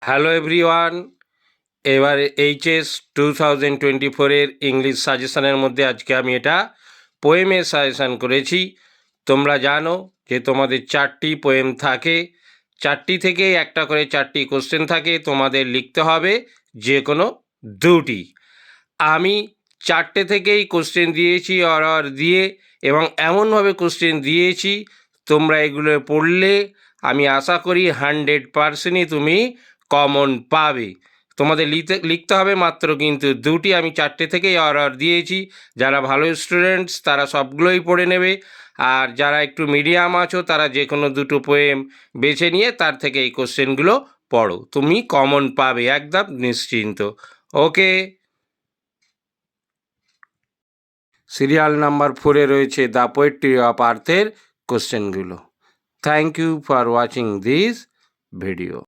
Hello everyone, এবার HS 2024-এর English সাজেশনের মধ্যে আজকে আমি এটা পোয়েমের সাজেশান করেছি। তোমরা জানো যে তোমাদের 4টি পোয়েম থাকে, 4টি থেকে একটা করে 4টি কোশ্চেন থাকে, তোমাদের লিখতে হবে যে কোনো 2টি। আমি 4টে থেকেই কোশ্চেন দিয়েছি অর দিয়ে, এবং এমনভাবে কোশ্চেন দিয়েছি তোমরা এগুলো পড়লে আমি আশা করি 100%ই তুমি কমন পাবে। তোমাদের লিখতে হবে মাত্র কিন্তু 2টি। আমি 4টে থেকেই অর দিয়েছি। যারা ভালো স্টুডেন্টস তারা সবগুলোই পড়ে নেবে, আর যারা একটু মিডিয়াম আছো তারা যে কোনো 2টো পোয়েম বেছে নিয়ে তার থেকে এই কোশ্চেনগুলো পড়ো, তুমি কমন পাবে একদম নিশ্চিন্ত। ওকে, সিরিয়াল নাম্বার 4-এ রয়েছে দ্য পোয়েট্রি অফ আর্থের কোশ্চেনগুলো। Thank you for watching this video.